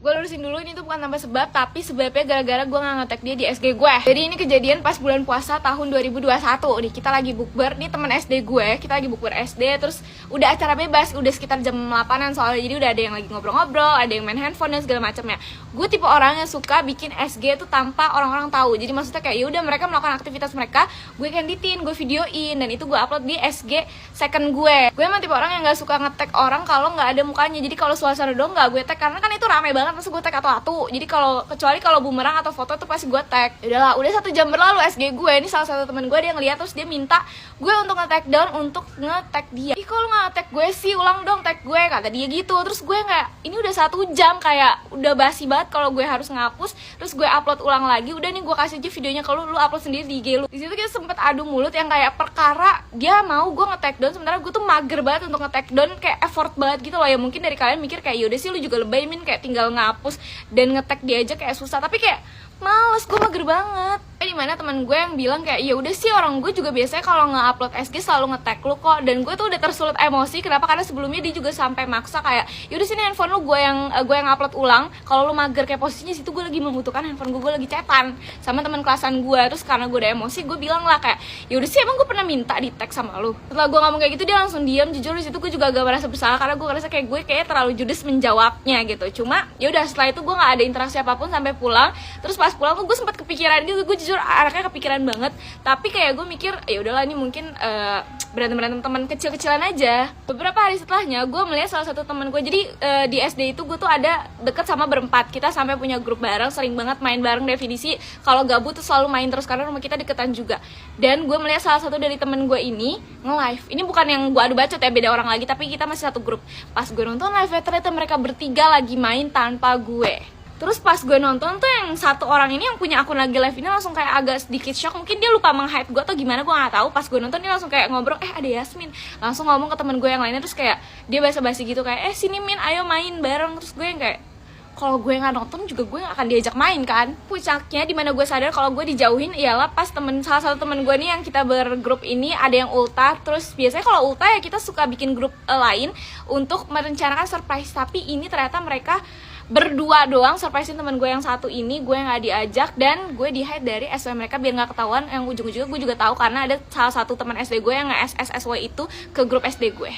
Gue lurusin dulu, ini tuh bukan tanpa sebab, tapi sebabnya gara-gara gue gak nge-tag dia di SG gue. Jadi ini kejadian pas bulan puasa tahun 2021. Nih kita lagi bukber, nih teman SD gue, kita lagi bukber SD. Terus udah acara bebas, udah sekitar jam 8-an soalnya. Jadi udah ada yang lagi ngobrol-ngobrol, ada yang main handphone dan segala macamnya. Gue tipe orang yang suka bikin SG tuh tanpa orang-orang tahu. Jadi maksudnya kayak ya udah mereka melakukan aktivitas mereka, gue editin, gue videoin, dan itu gue upload di SG second gue. Gue emang tipe orang yang gak suka nge-tag orang kalau nggak ada mukanya. Jadi kalau suasana doang nggak gue tag, karena kan itu rame banget, masa gue tag atau jadi kecuali kalau bumerang atau foto tuh pasti gue tag. Udahlah, udah 1 jam berlalu SG gue, ini salah satu teman gue dia ngeliat, terus dia minta gue untuk nge-tag down untuk nge-tag dia. Ih, kalau nggak nge-tag gue sih, ulang dong tag gue, kata dia gitu. Terus gue nggak, ini udah 1 jam, kayak udah basi banget kalau gue harus ngapus, terus gue upload ulang lagi. Udah nih gue kasih aja videonya ke lu upload sendiri di IG lu. Di situ kita sempet adu mulut yang kayak perkara dia mau gue nge-tag down, sementara gue tuh mager banget untuk nge-tag down, kayak effort banget gitu loh. Ya mungkin dari kalian mikir kayak yaudah sih lu juga lebay Min, kayak tinggal ngapus dan nge-tag dia aja kayak susah, tapi kayak males, gue mager banget. Dimana teman gue yang bilang kayak ya udah sih, orang gue juga biasanya kalau nge-upload SG selalu nge-tag lu kok. Dan gue tuh udah tersulut emosi, kenapa? Karena sebelumnya dia juga sampai maksa kayak yaudah sini handphone lu, gue yang upload ulang. Kalau lu mager, kayak posisinya situ gue lagi membutuhkan handphone gue lagi chatan sama teman kelasan gue. Terus karena gue udah emosi, gue bilang lah kayak yaudah sih, emang gue pernah minta di tag sama lu? Setelah gue ngomong kayak gitu, dia langsung diam. Jujur di situ gue juga agak merasa bersalah, karena gue ngerasa kayak gue kayak terlalu judes menjawabnya gitu. Cuma ya udah, setelah itu gue nggak ada interaksi apapun sampai pulang. Terus pas pulang tuh gue sempat kepikiran gitu. Gue jujur anaknya kepikiran banget, tapi kayak gue mikir ya udahlah, ini mungkin berantem teman kecil-kecilan aja. Beberapa hari setelahnya gue melihat salah satu teman gue. Jadi di SD itu gue tuh ada deket sama berempat, kita sampai punya grup bareng, sering banget main bareng. Definisi kalau gabut tuh selalu main terus karena rumah kita deketan juga. Dan gue melihat salah satu dari temen gue ini nge-live. Ini bukan yang gue adu bacot ya, beda orang lagi, tapi kita masih satu grup. Pas gue nonton live, ternyata mereka bertiga lagi main tanpa gue. Terus pas gue nonton tuh, yang satu orang ini yang punya akun lagi live ini langsung kayak agak sedikit shock. Mungkin dia lupa meng-hide gue atau gimana, gue gak tahu. Pas gue nonton dia langsung kayak ngobrol, ada Yasmin. Langsung ngomong ke temen gue yang lainnya. Terus kayak dia basa-basi gitu kayak sini Min, ayo main bareng. Terus gue yang kayak, kalau gue nggak nonton juga gue nggak akan diajak main kan. Puncaknya dimana gue sadar kalau gue dijauhin ialah pas salah satu temen gue nih yang kita bergrup ini ada yang ultah. Terus biasanya kalau ultah ya kita suka bikin grup lain untuk merencanakan surprise, tapi ini ternyata mereka berdua doang surprisein teman gue yang satu ini. Gue nggak diajak dan gue di-hide dari SW mereka biar nggak ketahuan. Yang ujung-ujungnya gue juga tahu karena ada salah satu teman SD gue yang nge-SS SW itu ke grup SD gue.